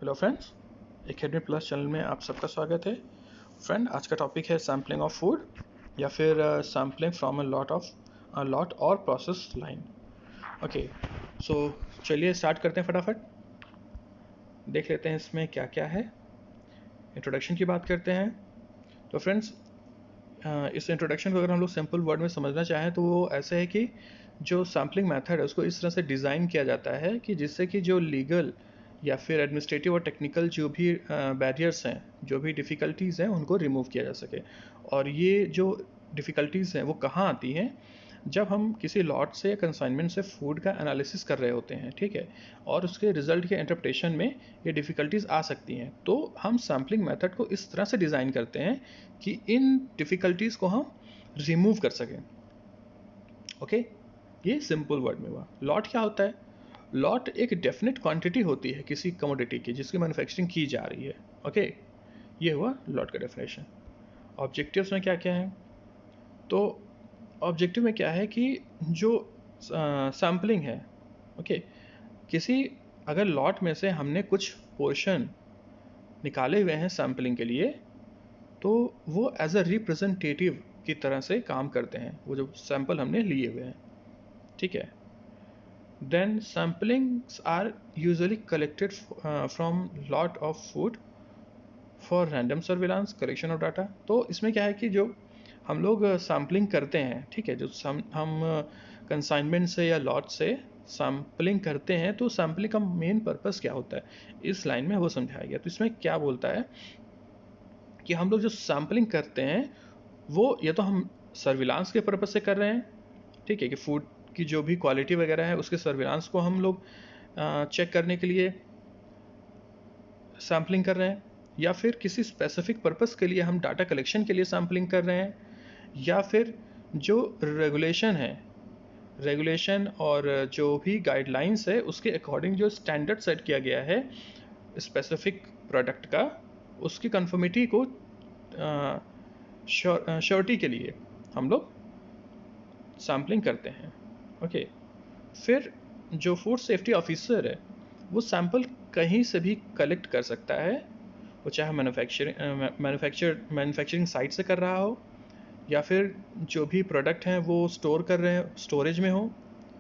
Hello friends, academy plus channel में आप सबका स्वागत है। फ्रेंड, आज का टॉपिक है सैम्पलिंग ऑफ फूड या फिर सैम्पलिंग फ्रॉम अ लॉट और प्रोसेस लाइन। ओके, सो चलिए स्टार्ट करते हैं। फटाफट देख लेते हैं इसमें क्या क्या है। इंट्रोडक्शन की बात करते हैं। तो फ्रेंड्स, इस इंट्रोडक्शन को अगर हम लोग सिंपल वर्ड में समझना चाहें तो वो ऐसे है कि जो सैम्पलिंग मेथड है उसको इस तरह से डिज़ाइन किया जाता है कि जिससे कि जो लीगल या फिर एडमिनिस्ट्रेटिव और टेक्निकल जो भी बैरियर्स हैं, जो भी डिफ़िकल्टीज़ हैं, उनको रिमूव किया जा सके। और ये जो डिफ़िकल्टीज़ हैं वो कहाँ आती हैं? जब हम किसी लॉट से या कंसाइनमेंट से फूड का एनालिसिस कर रहे होते हैं, ठीक है, और उसके रिजल्ट के इंटरप्रिटेशन में ये डिफ़िकल्टीज आ सकती हैं, तो हम सैम्पलिंग मेथड को इस तरह से डिज़ाइन करते हैं कि इन डिफ़िकल्टीज़ को हम रिमूव कर सकें। ओके, ये सिंपल वर्ड में हुआ। लॉट क्या होता है? लॉट एक डेफिनेट क्वांटिटी होती है किसी कमोडिटी की जिसकी मैन्युफैक्चरिंग की जा रही है। ओके, ये हुआ लॉट का डेफिनेशन। ऑब्जेक्टिव्स में क्या क्या है? तो ऑब्जेक्टिव में क्या है कि जो सैम्पलिंग है, ओके, किसी अगर लॉट में से हमने कुछ पोर्शन निकाले हुए हैं सैम्पलिंग के लिए, तो वो एज अ रिप्रेजेंटेटिव की तरह से काम करते हैं, वो जो सैंपल हमने लिए हुए हैं, ठीक है। Then samplings are usually collected from lot of food for random surveillance collection of data. तो इसमें क्या है कि जो हम लोग सैम्पलिंग करते हैं, ठीक है, जो हम कंसाइनमेंट से या लॉट से सैम्पलिंग करते हैं, तो सैम्पलिंग का मेन पर्पस क्या होता है इस लाइन में वो समझाया गया। तो इसमें क्या बोलता है कि हम लोग जो सैम्पलिंग करते हैं वो या तो हम सर्विलांस के पर्पस से कर रहे हैं, ठीक है, कि फूड की जो भी क्वालिटी वगैरह है उसके सर्विलांस को हम लोग चेक करने के लिए सैम्पलिंग कर रहे हैं, या फिर किसी स्पेसिफिक पर्पस के लिए हम डाटा कलेक्शन के लिए सैम्पलिंग कर रहे हैं, या फिर जो रेगुलेशन और जो भी गाइडलाइंस है उसके अकॉर्डिंग जो स्टैंडर्ड सेट किया गया है स्पेसिफिक प्रोडक्ट का, उसकी कंफर्मिटी को श्योरिटी के लिए हम लोग सैम्पलिंग करते हैं। ओके, फिर जो फूड सेफ्टी ऑफिसर है वो सैंपल कहीं से भी कलेक्ट कर सकता है, वो चाहे मैन्युफैक्चरिंग साइट से कर रहा हो, या फिर जो भी प्रोडक्ट हैं वो स्टोर कर रहे हैं स्टोरेज में हो,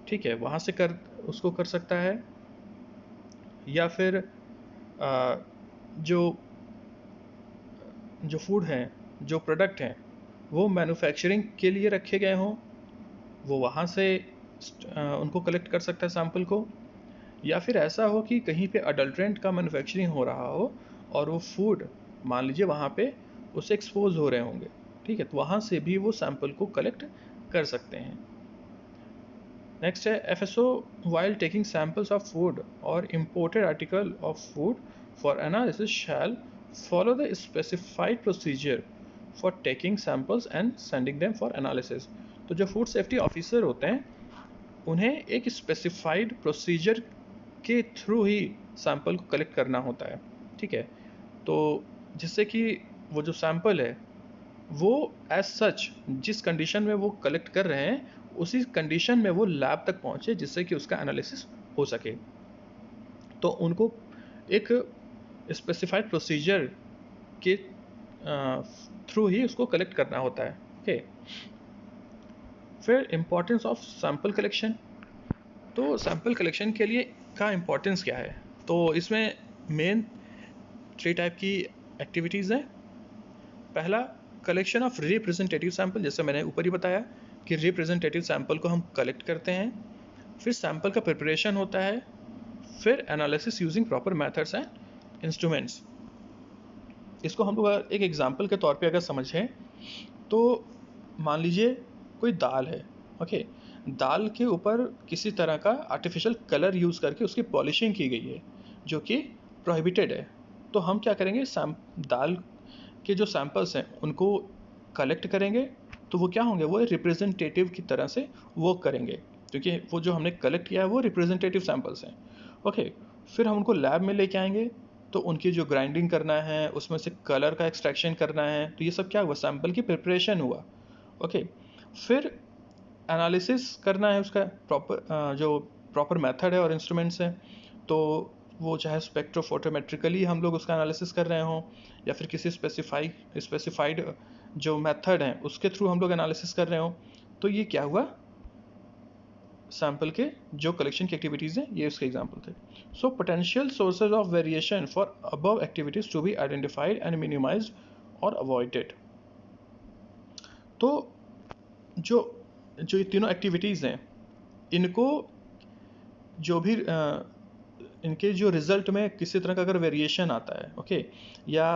ठीक है, वहाँ से कर उसको कर सकता है, या फिर जो जो फूड हैं, जो प्रोडक्ट हैं, वो मैन्युफैक्चरिंग के लिए रखे गए हों, वो वहाँ से उनको कलेक्ट कर सकता है सैंपल को, या फिर ऐसा हो कि कहीं पे अडल्ट्रेंट का मैन्युफैक्चरिंग हो रहा हो और वो फूड मान लीजिए वहाँ पे उससे एक्सपोज हो रहे होंगे, ठीक है, तो वहाँ से भी वो सैंपल को कलेक्ट कर सकते हैं। नेक्स्ट है FSO while taking samples of food or imported article of food for analysis shall follow the specified procedure for taking samples and sending them for analysis. तो जो फूड सेफ्टी ऑफिसर होते हैं उन्हें एक स्पेसिफाइड प्रोसीजर के through ही sample को collect करना होता है, ठीक है, तो जिससे कि वो जो सैंपल है वो एज सच जिस कंडीशन में वो कलेक्ट कर रहे हैं उसी कंडीशन में वो लैब तक पहुंचे जिससे कि उसका एनालिसिस हो सके। तो उनको एक स्पेसिफाइड प्रोसीजर के थ्रू ही उसको कलेक्ट करना होता है। ओके, फिर इम्पोर्टेंस ऑफ सैंपल कलेक्शन। तो सैंपल कलेक्शन के लिए का इम्पोर्टेंस क्या है? तो इसमें मेन 3 टाइप की एक्टिविटीज़ हैं। पहला, कलेक्शन ऑफ रिप्रेजेंटेटिव सैंपल, जैसे मैंने ऊपर ही बताया कि रिप्रेजेंटेटिव सैंपल को हम कलेक्ट करते हैं, फिर सैंपल का प्रिपरेशन होता है, फिर analysis using proper methods and instruments. इसको हम लोग एक एग्जांपल के तौर पे अगर समझें तो मान लीजिए कोई दाल है, ओके, दाल के ऊपर किसी तरह का आर्टिफिशियल कलर यूज़ करके उसकी पॉलिशिंग की गई है जो कि प्रोहिबिटेड है। तो हम क्या करेंगे, दाल के जो सैंपल्स हैं उनको कलेक्ट करेंगे, तो वो क्या होंगे, वो रिप्रेजेंटेटिव की तरह से वर्क करेंगे क्योंकि वो जो हमने कलेक्ट किया है वो रिप्रेजेंटेटिव सैंपल्स हैं। ओके, फिर हम उनको लैब में लेके आएंगे, तो उनकी जो ग्राइंडिंग करना है उसमें से कलर का एक्सट्रैक्शन करना है, तो ये सब क्या हुआ, सैंपल की प्रिपरेशन हुआ। ओके, फिर एनालिसिस करना है उसका प्रॉपर जो प्रॉपर मेथड है और इंस्ट्रूमेंट्स हैं। तो वो चाहे स्पेक्ट्रोफोटोमेट्रिकली हम लोग उसका एनालिसिस कर रहे हों या फिर किसी स्पेसिफाइड जो मेथड है उसके थ्रू हम लोग एनालिसिस कर रहे हों, तो ये क्या हुआ, सैम्पल के जो कलेक्शन की एक्टिविटीज़ हैं ये उसके एग्जाम्पल थे. So potential sources of variation for above activities to be identified and minimised और अवॉइडेड. तो जो जो ये तीनों एक्टिविटीज़ हैं इनको जो भी इनके जो रिजल्ट में किसी तरह का अगर वेरिएशन आता है, ओके, या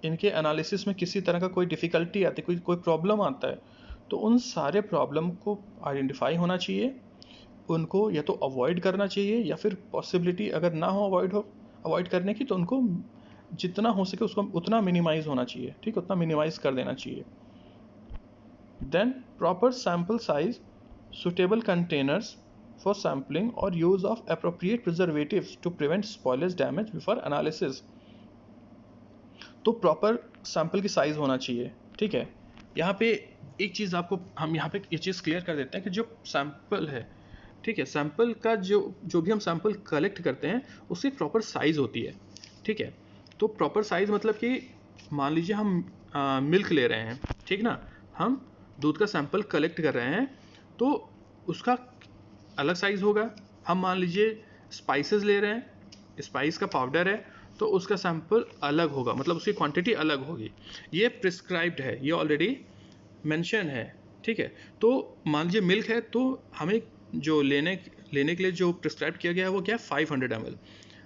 इनके एनालिसिस में किसी तरह का कोई डिफ़िकल्टी आती है, कोई प्रॉब्लम आता है, तो उन सारे प्रॉब्लम को आइडेंटिफाई होना चाहिए, उनको या तो अवॉइड करना चाहिए या फिर पॉसिबिलिटी अगर ना हो अवॉइड करने की, तो उनको जितना हो सके उसको उतना मिनिमाइज होना चाहिए, ठीक, उतना मिनिमाइज कर देना चाहिए. Then proper sample size, suitable containers for sampling or use of appropriate preservatives to prevent spoilage damage before analysis. तो प्रॉपर सैंपल की साइज होना चाहिए, ठीक है. यहाँ पे एक चीज़ आपको हम यहाँ पे ये चीज़ क्लियर कर देते हैं कि जो सैंपल है, ठीक है, सैंपल का जो भी हम सैंपल कलेक्ट करते हैं उसकी प्रॉपर साइज होती है, ठीक है. तो प्रॉपर साइज मतलब कि मान लीजिए हम मिल्क ले रहे हैं, ठीक ना, हम दूध का सैंपल कलेक्ट कर रहे हैं तो उसका अलग साइज़ होगा. हम मान लीजिए स्पाइसेस ले रहे हैं, स्पाइस का पाउडर है तो उसका सैंपल अलग होगा, मतलब उसकी क्वांटिटी अलग होगी. ये प्रिस्क्राइब्ड है, ये ऑलरेडी मेंशन है, ठीक है. तो मान लीजिए मिल्क है तो हमें जो लेने के लिए जो प्रिस्क्राइब किया गया है वो क्या है, 500 ml.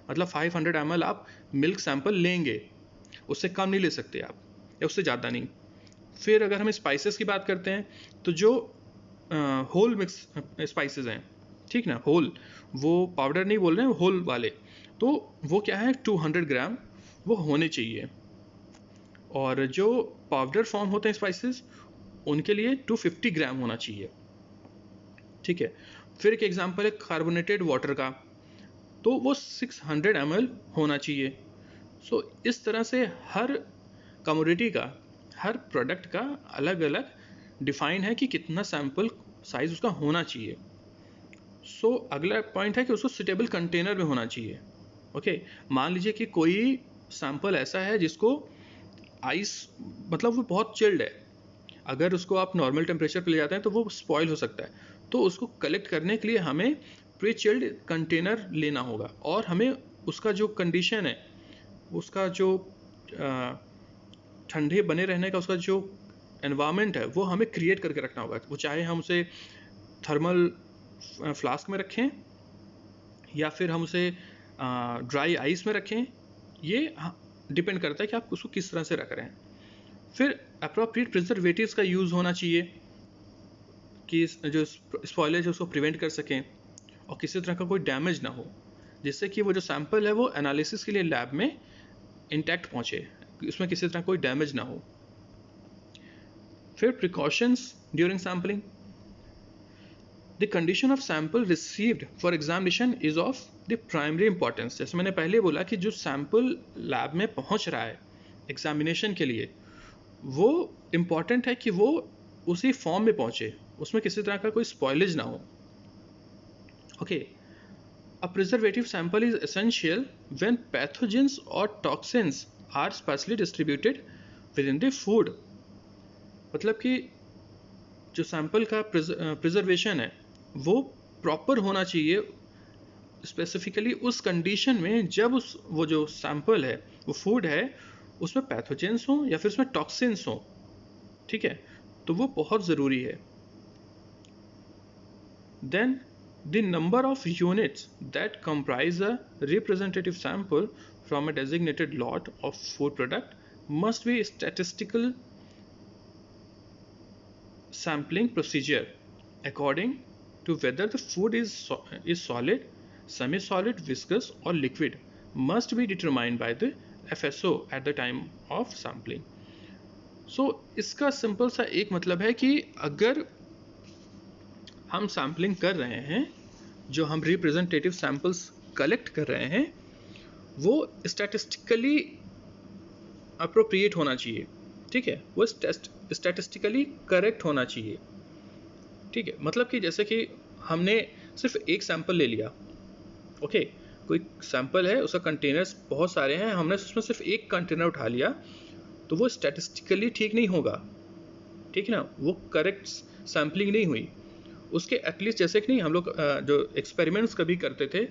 मतलब 500 ml आप मिल्क सैंपल लेंगे, उससे कम नहीं ले सकते आप या उससे ज़्यादा नहीं. फिर अगर हम स्पाइसेस की बात करते हैं तो जो होल मिक्स स्पाइसेस हैं, ठीक ना, होल, वो पाउडर नहीं बोल रहे हैं, होल वाले, तो वो क्या है 200 ग्राम वो होने चाहिए. और जो पाउडर फॉर्म होते हैं स्पाइसेस उनके लिए 250 ग्राम होना चाहिए, ठीक है. फिर एक एग्जांपल है कार्बोनेटेड वाटर का, तो वो 600 ml होना चाहिए. सो इस तरह से हर कमोडिटी का, हर प्रोडक्ट का अलग अलग डिफाइन है कि कितना सैंपल साइज उसका होना चाहिए. सो अगला पॉइंट है कि उसको सुटेबल कंटेनर में होना चाहिए, ओके. मान लीजिए कि कोई सैंपल ऐसा है जिसको आइस, मतलब वो बहुत चिल्ड है, अगर उसको आप नॉर्मल टेम्परेचर पे ले जाते हैं तो वो स्पॉइल हो सकता है. तो उसको कलेक्ट करने के लिए हमें प्री चिल्ड कंटेनर लेना होगा और हमें उसका जो कंडीशन है, उसका जो ठंडे बने रहने का उसका जो एनवायरनमेंट है वो हमें क्रिएट करके रखना होगा. वो चाहे हम उसे थर्मल फ्लास्क में रखें या फिर हम उसे ड्राई आइस में रखें, ये डिपेंड करता है कि आप उसको किस तरह से रख रहे हैं. फिर अप्रोप्रिएट प्रिजर्वेटिव्स का यूज़ होना चाहिए कि जो स्पॉइलेज है उसको प्रिवेंट कर सकें और किसी तरह का कोई डैमेज ना हो, जिससे कि वो जो सैंपल है वो एनालिसिस के लिए लैब में इंटैक्ट पहुँचे, उसमें किसी तरह कोई डैमेज ना हो. फिर precautions during sampling. The condition of sample received for examination is of the primary importance. जैसे मैंने पहले बोला कि जो सैंपल लैब में पहुंच रहा है एग्जामिनेशन के लिए, वो इम्पॉर्टेंट है कि वो उसी फॉर्म में पहुंचे, उसमें किसी तरह का कोई स्पॉइलेज ना हो, okay. A preservative sample is essential when pathogens or toxins are sparsely distributed within the food. मतलब कि जो सैंपल का प्रिजर्वेशन है वो प्रॉपर होना चाहिए, स्पेसिफिकली उस कंडीशन में जब वो जो सैंपल है, वो फूड है, उसमें पैथोजेंस हो या फिर उसमें टॉक्सिन्स हो, ठीक है. तो वो बहुत ज़रूरी है. Then the number of units that comprise a representative sample from a designated lot of food product must be statistical sampling procedure according to whether the food is solid, semi-solid, viscous or liquid must be determined by the FSO at the time of sampling. So इसका simple सा एक मतलब है कि अगर हम sampling कर रहे हैं, जो हम रिप्रेजेंटेटिव सैंपल्स कलेक्ट कर रहे हैं, वो स्टैटिस्टिकली अप्रोप्रिएट होना चाहिए, ठीक है, वो स्टैटिस्टिकली करेक्ट होना चाहिए, ठीक है. मतलब कि जैसे कि हमने सिर्फ एक सैंपल ले लिया, ओके, कोई सैंपल है, उसका कंटेनर्स बहुत सारे हैं, हमने उसमें सिर्फ एक कंटेनर उठा लिया, तो वो स्टैटिस्टिकली ठीक नहीं होगा, ठीक है ना, वो करेक्ट सैम्पलिंग नहीं हुई उसके। एटलीस्ट जैसे कि नहीं हम लोग जो एक्सपेरिमेंट्स कभी करते थे,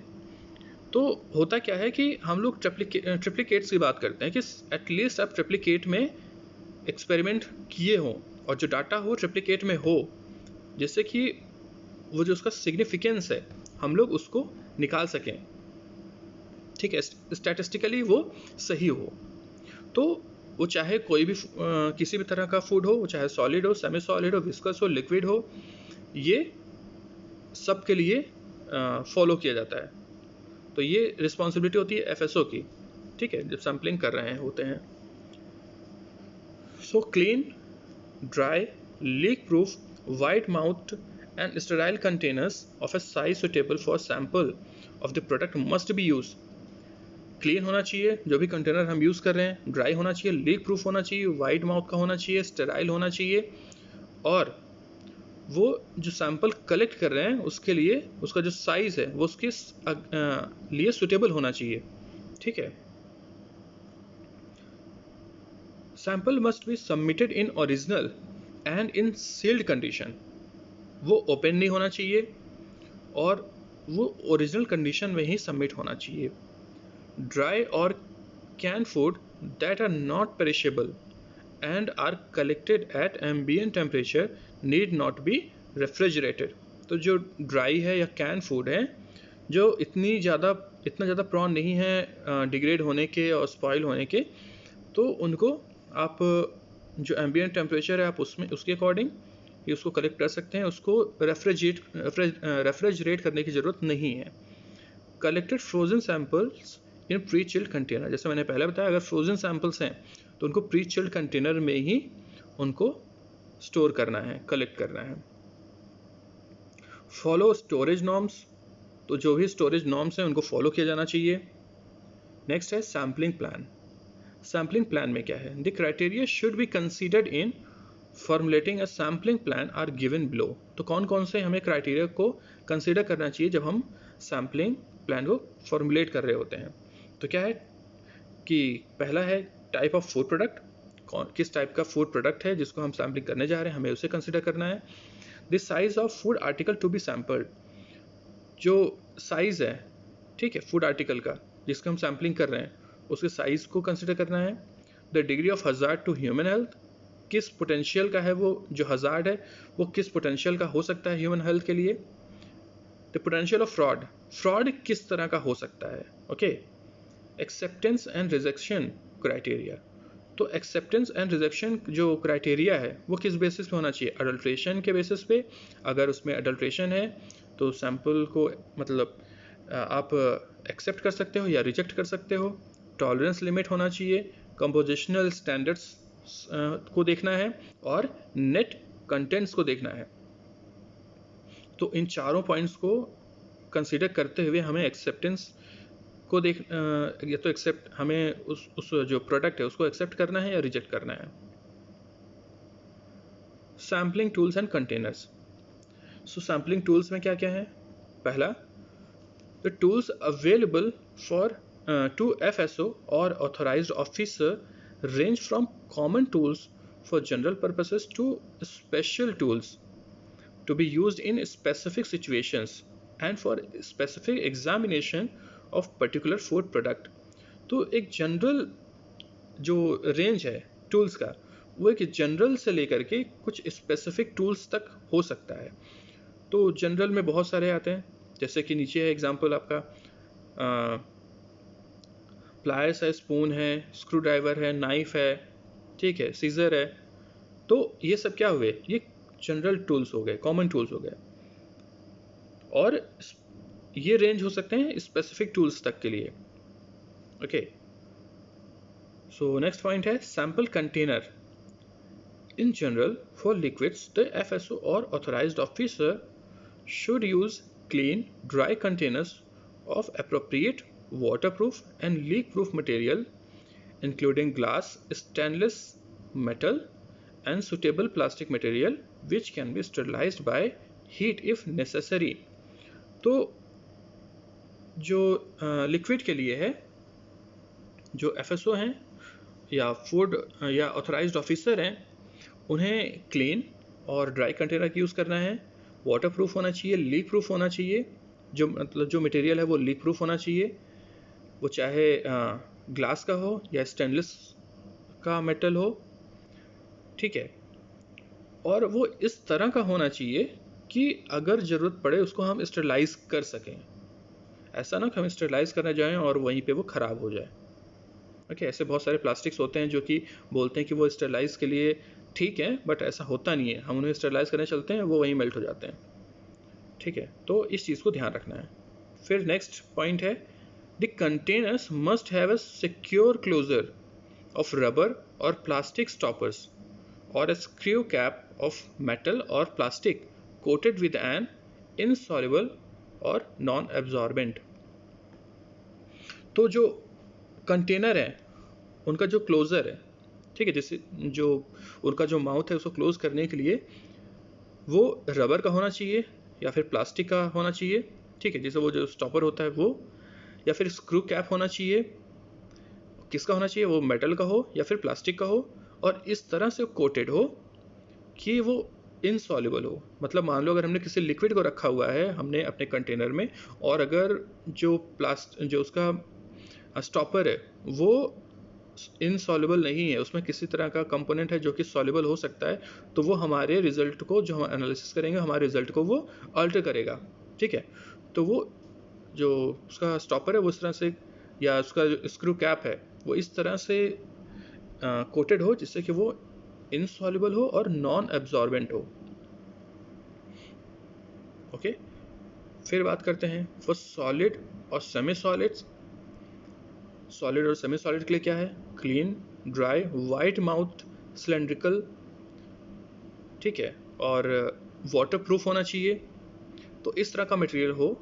तो होता क्या है कि हम लोग ट्रिप्लिकेट्स की बात करते हैं कि एटलीस्ट आप ट्रिप्लिकेट में एक्सपेरिमेंट किए हों और जो डाटा हो ट्रिप्लिकेट में हो, जिससे कि वो जो उसका सिग्निफिकेंस है हम लोग उसको निकाल सकें, ठीक है, स्टैटिस्टिकली वो सही हो। तो वो चाहे कोई भी किसी भी तरह का फूड हो, वो चाहे सॉलिड हो, सेमी सॉलिड हो, विस्कस हो, लिक्विड हो, ये सब के लिए फॉलो किया जाता है। तो ये रिस्पॉन्सिबिलिटी होती है एफएसओ की, ठीक है, जब सैम्पलिंग कर रहे हैं होते हैं। So clean, dry, leak proof, wide mouth and sterile containers of a size suitable for sample of the product must be used. Clean होना चाहिए जो भी कंटेनर हम यूज़ कर रहे हैं, ड्राई होना चाहिए, लीक प्रूफ होना चाहिए, वाइड माउथ का होना चाहिए, स्टेराइल होना चाहिए, और वो जो सैंपल कलेक्ट कर रहे हैं उसके लिए उसका जो साइज़ है वो उसके लिए सुटेबल होना चाहिए, ठीक है। Sample must be submitted in original and in sealed condition. वो ओपन नहीं होना चाहिए और वो ओरिजिनल कंडीशन में ही सबमिट होना चाहिए। ड्राई और can food that are not perishable and are collected at ambient temperature need not be refrigerated. तो जो ड्राई है या कैन फूड है जो इतना ज़्यादा प्रॉन नहीं है डिग्रेड होने के और स्पॉइल होने के, तो उनको आप जो एम्बिएंट टेम्परेचर है आप उसके अकॉर्डिंग ये उसको कलेक्ट कर सकते हैं, उसको रेफ्रिजरेट करने की ज़रूरत नहीं है। कलेक्टेड फ्रोजन सैम्पल्स इन प्री चिल्ड कंटेनर, जैसे मैंने पहले बताया, अगर फ्रोजन सैम्पल्स हैं तो उनको प्री चिल्ड कंटेनर में ही उनको स्टोर करना है, कलेक्ट करना है। फॉलो स्टोरेज नॉर्म्स, तो जो भी स्टोरेज नॉर्म्स हैं उनको फॉलो किया जाना चाहिए। नेक्स्ट है सैम्पलिंग प्लान। सैम्पलिंग प्लान में क्या है? The criteria should be considered in formulating a sampling plan are given below. तो कौन कौन से हमें क्राइटेरिया को कंसीडर करना चाहिए जब हम सैम्पलिंग प्लान को फॉर्मुलेट कर रहे होते हैं? तो क्या है कि पहला है टाइप ऑफ फूड प्रोडक्ट, किस टाइप का फूड प्रोडक्ट है जिसको हम सैम्पलिंग करने जा रहे हैं, हमें उसे कंसीडर करना है। The size of food article to be sampled, जो साइज है, ठीक है, फूड आर्टिकल का जिसका हम सैम्पलिंग कर रहे हैं उसके साइज को कंसीडर करना है। The degree of hazard to human health, किस पोटेंशियल का है वो जो हजार्ड है वो किस पोटेंशियल का हो सकता है ह्यूमन हेल्थ के लिए। The potential of fraud, fraud किस तरह का हो सकता है, okay. Acceptance and rejection criteria, तो एक्सेप्टेंस एंड रिजेक्शन जो क्राइटेरिया है वो किस बेसिस पे होना चाहिए? अडल्ट्रेशन के बेसिस पे। अगर उसमें अडल्ट्रेशन है तो सैंपल को मतलब आप एक्सेप्ट कर सकते हो या रिजेक्ट कर सकते हो। टॉलरेंस लिमिट होना चाहिए, कंपोजिशनल स्टैंडर्ड्स को देखना है और नेट कंटेंट्स को देखना है। तो इन चारों पॉइंट्स को कंसीडर करते हुए हमें एक्सेप्टेंस को या तो एक्सेप्ट हमें उस जो प्रोडक्ट है उसको एक्सेप्ट करना है या रिजेक्ट करना है। Sampling tools and containers. So sampling tools में क्या क्या है? पहला, the tools available for to FSO और authorised officer range from common tools for general purposes to special tools to be used in specific situations and for specific examination of particular food product। तो एक general जो range है tools का वो एक general से लेकर के कुछ स्पेसिफिक टूल्स तक हो सकता है। तो जनरल में बहुत सारे आते हैं, जैसे कि नीचे है एग्जांपल आपका, प्लायर्स है, स्पून है, स्क्रू ड्राइवर है, नाइफ है, ठीक है, सीजर है। तो ये सब क्या हुए? ये जनरल टूल्स हो गए, कॉमन टूल्स हो गए, और ये रेंज हो सकते हैं स्पेसिफिक टूल्स तक के लिए, ओके। सो नेक्स्ट पॉइंट है sample container. In general for liquids the FSO और authorised officer should use clean, dry containers of appropriate waterproof and leak-proof material, including glass, stainless metal, and suitable plastic material, which can be sterilized by heat if necessary। तो जो liquid के लिए है, जो FSO हैं या food या authorised officer हैं, उन्हें क्लीन और ड्राई कंटेनर का यूज़ करना है, वाटर प्रूफ होना चाहिए, लीक प्रूफ होना चाहिए, जो मतलब जो मटेरियल है वो लीक प्रूफ होना चाहिए, वो चाहे ग्लास का हो या स्टेनलेस का मेटल हो, ठीक है। और वो इस तरह का होना चाहिए कि अगर ज़रूरत पड़े उसको हम स्टरलाइज कर सकें। ऐसा ना कि हम स्टरलाइज करने जाएं और वहीं पे वो ख़राब हो जाए। ओके, ऐसे बहुत सारे प्लास्टिक्स होते हैं जो कि बोलते हैं कि वो स्टरलाइज के लिए ठीक है, बट ऐसा होता नहीं है। हम उन्हें स्टरलाइज करने चलते हैं, वो वहीं मेल्ट हो जाते हैं, ठीक है। तो इस चीज़ को ध्यान रखना है। फिर नेक्स्ट पॉइंट है, the containers must have a secure closure of rubber or plastic stoppers or a screw cap of metal or plastic coated with an insoluble or non-absorbent। तो जो कंटेनर है उनका जो क्लोज़र है, ठीक है, जैसे जो उनका जो माउथ है उसको क्लोज करने के लिए वो रबर का होना चाहिए या फिर प्लास्टिक का होना चाहिए, ठीक है, जैसे वो जो स्टॉपर होता है वो, या फिर स्क्रू कैप होना चाहिए। किसका होना चाहिए, वो मेटल का हो या फिर प्लास्टिक का हो, और इस तरह से कोटेड हो कि वो इनसॉल्युबल हो। मतलब मान लो अगर हमने किसी लिक्विड को रखा हुआ है हमने अपने कंटेनर में, और अगर जो उसका स्टॉपर है वो इनसॉल्युबल नहीं है, उसमें किसी तरह का कंपोनेंट है जो कि सॉल्युबल हो सकता है, तो वो हमारे रिजल्ट को, जो हम एनालिसिस करेंगे हमारे रिजल्ट को वो अल्टर करेगा, ठीक है। तो वो जो उसका स्टॉपर है वो इस तरह से, या उसका जो स्क्रू कैप है वो इस तरह से कोटेड हो जिससे कि वो इनसॉल्युबल हो और नॉन एब्जॉर्बेंट हो। ओके, फिर बात करते हैं फॉर सॉलिड और सेमी सॉलिड्स। सॉलिड और सेमी सॉलिड के लिए क्या है, clean, dry, white mouth, cylindrical, ठीक है, और वाटर प्रूफ होना चाहिए। तो इस तरह का मटेरियल हो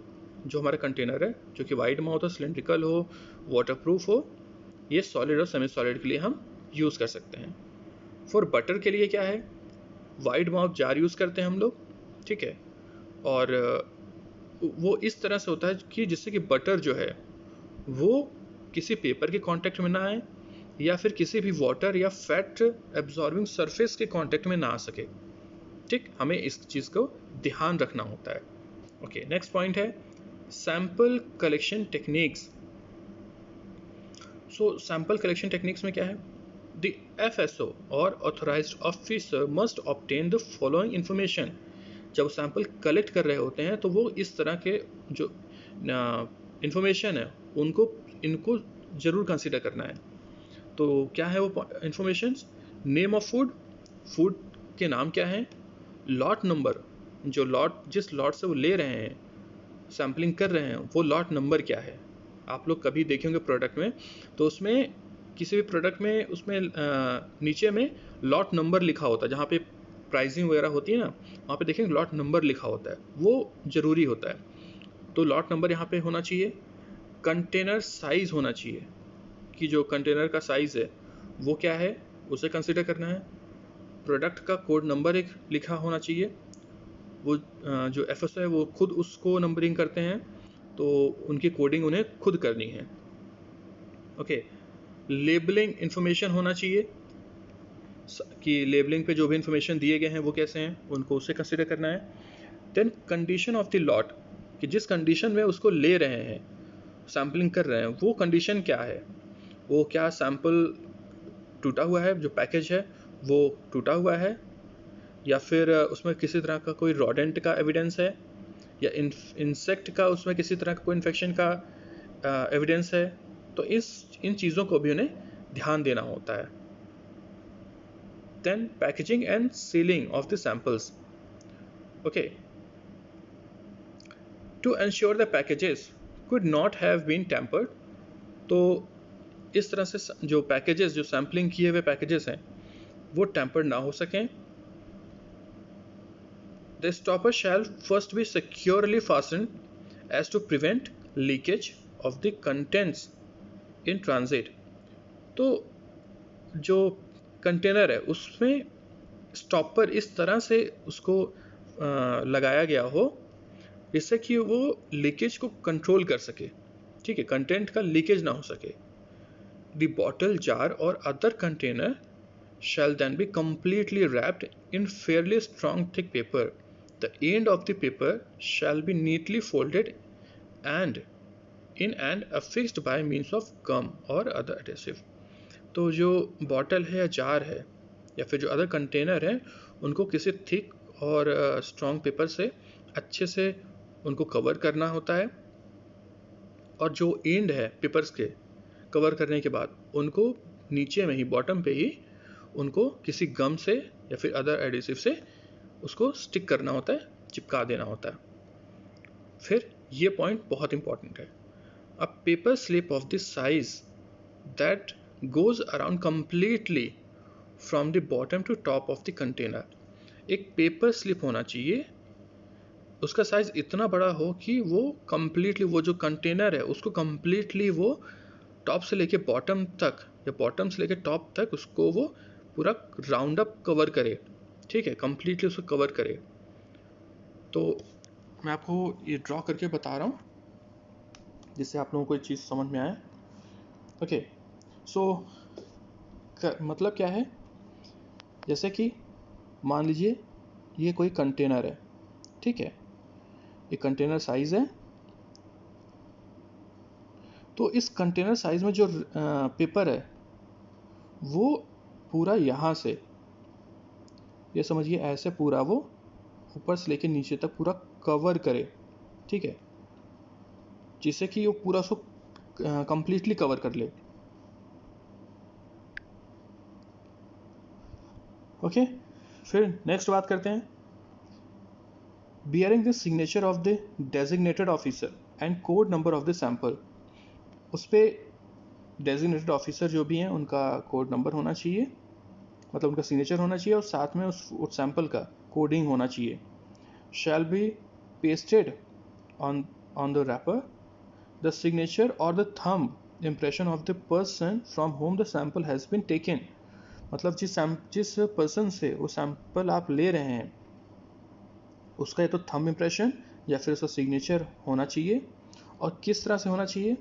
जो हमारा कंटेनर है, जो कि वाइट माउथ हो, सिलेंड्रिकल हो, वाटर प्रूफ हो, ये सॉलिड और सेमी सॉलिड के लिए हम यूज़ कर सकते हैं। फॉर बटर के लिए क्या है, वाइड माउथ जार यूज़ करते हैं हम लोग, ठीक है, और वो इस तरह से होता है कि जिससे कि बटर जो है वो किसी पेपर के कांटेक्ट में ना आए या फिर किसी भी वाटर या फैट एब्जॉर्बिंग सरफेस के कांटेक्ट में ना आ सके, ठीक, हमें इस चीज़ को ध्यान रखना होता है। ओके, नेक्स्ट पॉइंट है सैंपल कलेक्शन टेक्निक्स। सो सैंपल कलेक्शन टेक्निक्स में क्या है, The FSO or authorized officer must obtain the following information। जब सैंपल कलेक्ट कर रहे होते हैं तो वो इस तरह के जो इंफॉर्मेशन है इनको ज़रूर कंसिडर करना है। तो क्या है वो information, name of food, food के नाम क्या है, लॉट नंबर, जो लॉट जिस लॉट से वो ले रहे हैं, सैम्पलिंग कर रहे हैं, वो लॉट नंबर क्या है। आप लोग कभी देखेंगे प्रोडक्ट में तो उसमें किसी भी प्रोडक्ट में उसमें नीचे में लॉट नंबर लिखा होता है, जहाँ पे प्राइसिंग वगैरह होती है ना, वहाँ पे देखेंगे लॉट नंबर लिखा होता है, वो ज़रूरी होता है। तो लॉट नंबर यहाँ पे होना चाहिए। कंटेनर साइज़ होना चाहिए कि जो कंटेनर का साइज़ है वो क्या है, उसे कंसिडर करना है। प्रोडक्ट का कोड नंबर एक लिखा होना चाहिए, वो जो एफएसओ है वो खुद उसको नंबरिंग करते हैं, तो उनकी कोडिंग उन्हें खुद करनी है। ओके, लेबलिंग इन्फॉर्मेशन होना चाहिए कि लेबलिंग पे जो भी इंफॉर्मेशन दिए गए हैं वो कैसे हैं, उनको उसे कंसिडर करना है। Then condition of the lot, कि जिस कंडीशन में उसको ले रहे हैं, सैम्पलिंग कर रहे हैं, वो कंडीशन क्या है, वो क्या सैंपल टूटा हुआ है, जो पैकेज है वो टूटा हुआ है, या फिर उसमें किसी तरह का कोई रोडेंट का एविडेंस है, या इंसेक्ट का उसमें किसी तरह का कोई इन्फेक्शन का एविडेंस है। तो इन चीज़ों को भी उन्हें ध्यान देना होता है। Then packaging and sealing of the samples. Okay, to ensure the packages could not have been tampered। तो इस तरह से जो पैकेजेस, जो सैम्पलिंग किए हुए पैकेजेस हैं वो टैम्पर्ड ना हो सकें। The stopper shall first be securely fastened as to prevent leakage of the contents in transit। तो जो कंटेनर है उसमें स्टॉपर इस तरह से उसको लगाया गया हो जिससे कि वो लीकेज को कंट्रोल कर सके, ठीक है, कंटेंट का लीकेज ना हो सके। द बॉटल, जार और other container shall then be completely wrapped in fairly strong thick paper. The end of the paper shall be neatly folded and affixed by means of gum or other adhesive. तो जो bottle है या jar है या फिर जो other container है, उनको किसी थिक और स्ट्रॉन्ग पेपर से अच्छे से उनको कवर करना होता है, और जो एंड है पेपर्स के कवर करने के बाद उनको नीचे में ही, बॉटम पे ही उनको किसी गम से या फिर अदर एडिसिव से उसको स्टिक करना होता है, चिपका देना होता है। फिर ये पॉइंट बहुत इंपॉर्टेंट है। A paper slip of the size that goes around completely from the bottom to top of the container. एक पेपर स्लिप होना चाहिए, उसका साइज इतना बड़ा हो कि वो कंप्लीटली, वो जो कंटेनर है उसको कंप्लीटली वो टॉप से लेके बॉटम तक या बॉटम से लेके टॉप तक उसको वो पूरा राउंड अप कवर करे, ठीक है, कंप्लीटली उसको कवर करे। तो मैं आपको ये ड्रॉ करके बता रहा हूँ जिससे आप लोगों को ये चीज़ समझ में आए। ओके, सो मतलब क्या है, जैसे कि मान लीजिए ये कोई कंटेनर है, ठीक है, ये कंटेनर साइज है। तो इस कंटेनर साइज में जो पेपर है वो पूरा यहाँ से, ये समझिए ऐसे पूरा वो ऊपर से लेके नीचे तक पूरा कवर करे, ठीक है, जिससे कि वो पूरा उसको कंप्लीटली कवर कर ले। ओके, फिर नेक्स्ट बात करते हैं। Bearing the signature of the designated officer and code number of the sample. उस पर डेजिग्नेटेड ऑफिसर जो भी हैं उनका कोड नंबर होना चाहिए, मतलब उनका सिग्नेचर होना चाहिए, और साथ में उस सैंपल का कोडिंग होना चाहिए। Shall be pasted on the wrapper the signature और the thumb impression of the person from whom the sample has been taken. मतलब जिस पर्सन से वो सैंपल आप ले रहे हैं उसका या तो थंब इम्प्रेशन या फिर उसका सिग्नेचर होना चाहिए, और किस तरह से होना चाहिए।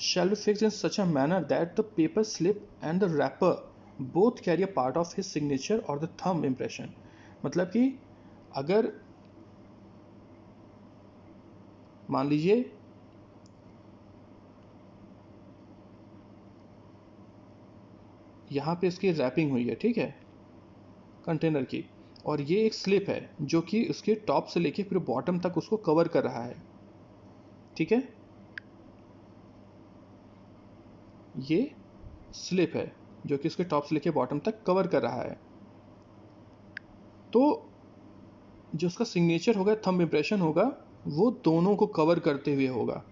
Shall be fixed in such a manner that the paper slip and the wrapper both carry a part of his signature और द थंब इम्प्रेशन। मतलब कि अगर मान लीजिए यहाँ पे इसकी रैपिंग हुई है, ठीक है, कंटेनर की, और ये एक स्लिप है जो कि उसके टॉप से लेके फिर बॉटम तक उसको कवर कर रहा है, ठीक है, ये स्लिप है जो कि उसके टॉप से लेके बॉटम तक कवर कर रहा है। तो जो उसका सिग्नेचर होगा, थंब इम्प्रेशन होगा, वो दोनों को कवर करते हुए होगा।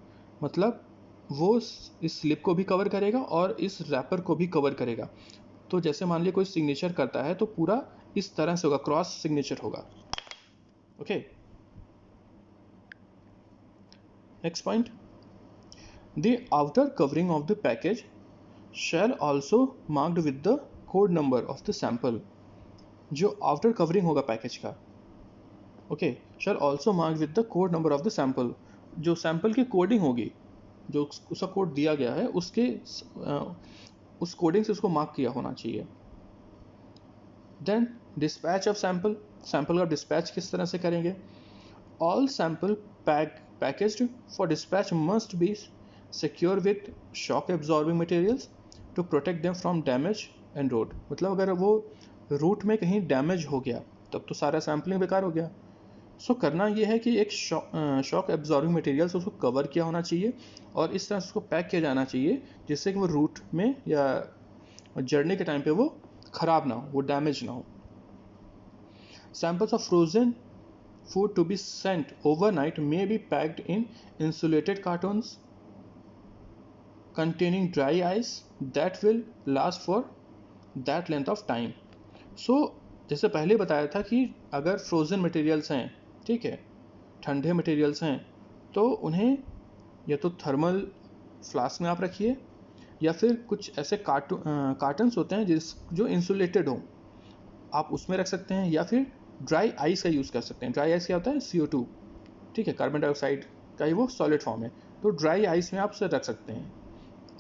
मतलब वो इस स्लिप को भी कवर करेगा और इस रैपर को भी कवर करेगा। तो जैसे मान लिया कोई सिग्नेचर करता है तो पूरा इस तरह से होगा, क्रॉस सिग्नेचर होगा। Okay, next point, the outer covering of the package shall also marked with the code number of the sample. जो आउटर कवरिंग होगा पैकेज का, okay, shall also marked with the code number of the sample. जो sample की coding होगी, जो उसका code दिया गया है उसके उस कोडिंग से उसको मार्क किया होना चाहिए। Then dispatch of sample, sample का डिस्पैच किस तरह से करेंगे। All sample packaged for dispatch must be secure with shock absorbing materials to protect them from damage and route. मतलब अगर वो रूट में कहीं डैमेज हो गया तब तो सारा सैम्पलिंग बेकार हो गया। सो करना ये है कि एक शॉक एब्जॉर्बिंग मटेरियल से उसको कवर किया होना चाहिए और इस तरह से उसको पैक किया जाना चाहिए जिससे कि वो रूट में या जर्नी के टाइम पे वो ख़राब ना हो, वो डैमेज ना हो। Samples of frozen food to be sent overnight may be packed in insulated cartons containing dry ice that will last for that length of time. So जैसे पहले बताया था कि अगर फ्रोज़न मटेरियल्स हैं, ठीक है, ठंडे मटेरियल्स हैं, तो उन्हें या तो थर्मल फ्लास्क में आप रखिए या फिर कुछ ऐसे कार्टन्स होते हैं जो इंसुलेटेड हों, आप उसमें रख सकते हैं, या फिर ड्राई आइस का यूज़ कर सकते हैं। ड्राई आइस क्या होता है, CO2, ठीक है, कार्बन डाइऑक्साइड का ही वो सॉलिड फॉर्म है। तो ड्राई आइस में आप उसे रख सकते हैं,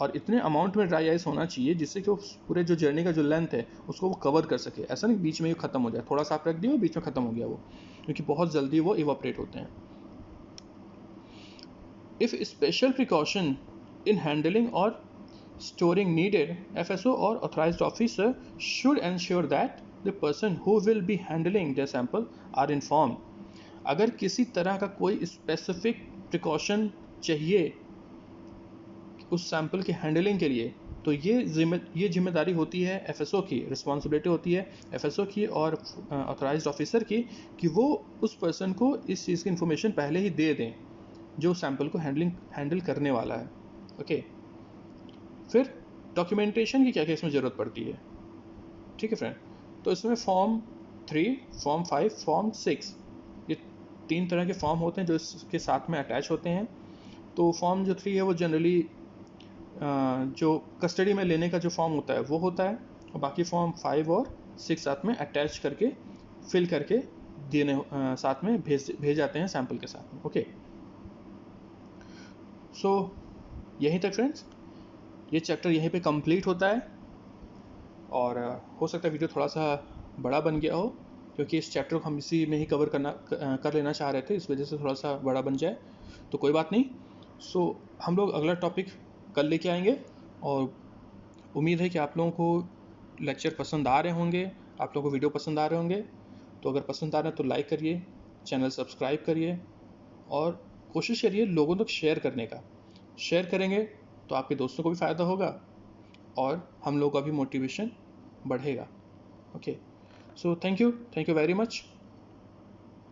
और इतने अमाउंट में ड्राई आइस होना चाहिए जिससे कि वो पूरे जो जर्नी का जो लेंथ है उसको वो कवर कर सके। ऐसा नहीं बीच में ही ख़त्म हो जाए, थोड़ा सा आप रख दिया बीच में ख़त्म हो गया वो, क्योंकि बहुत जल्दी वो इवापोरेट होते हैं। If special precaution in handling और storing needed, FSO or authorized officer should ensure that the person who will be handling the sample are informed. अगर किसी तरह का कोई स्पेसिफिक प्रिकॉशन चाहिए उस सैंपल के हैंडलिंग के लिए, तो ये जिम्मेदारी होती है FSO की, रिस्पॉन्सिबिलिटी होती है FSO की और ऑथराइज्ड ऑफिसर की, कि वो उस पर्सन को इस चीज़ की इन्फॉर्मेशन पहले ही दे दें जो सैंपल को हैंडल करने वाला है। ओके, फिर डॉक्यूमेंटेशन की क्या क्या इसमें ज़रूरत पड़ती है, ठीक है फ्रेंड। तो इसमें फॉर्म 3, फॉर्म 5, फॉर्म 6, ये 3 तरह के फॉर्म होते हैं जो इसके साथ में अटैच होते हैं। तो फॉर्म जो 3 है वो जनरली जो कस्टडी में लेने का जो फॉर्म होता है वो होता है, और बाकी फॉर्म 5 और 6 साथ में अटैच करके फिल करके देने साथ में भेज जाते हैं सैंपल के साथ में। ओके, सो यहीं तक फ्रेंड्स, ये चैप्टर यहीं पे कंप्लीट होता है। और हो सकता है वीडियो थोड़ा सा बड़ा बन गया हो, क्योंकि इस चैप्टर को हम इसी में ही कवर कर लेना चाह रहे थे, इस वजह से थोड़ा सा बड़ा बन जाए, तो कोई बात नहीं। सो हम लोग अगला टॉपिक कल लेके आएंगे, और उम्मीद है कि आप लोगों को लेक्चर पसंद आ रहे होंगे, आप लोगों को वीडियो पसंद आ रहे होंगे। तो अगर पसंद आ रहे हैं तो लाइक करिए, चैनल सब्सक्राइब करिए, और कोशिश करिए लोगों तक शेयर करने का। शेयर करेंगे तो आपके दोस्तों को भी फ़ायदा होगा और हम लोगों का भी मोटिवेशन बढ़ेगा। Okay, so thank you very much.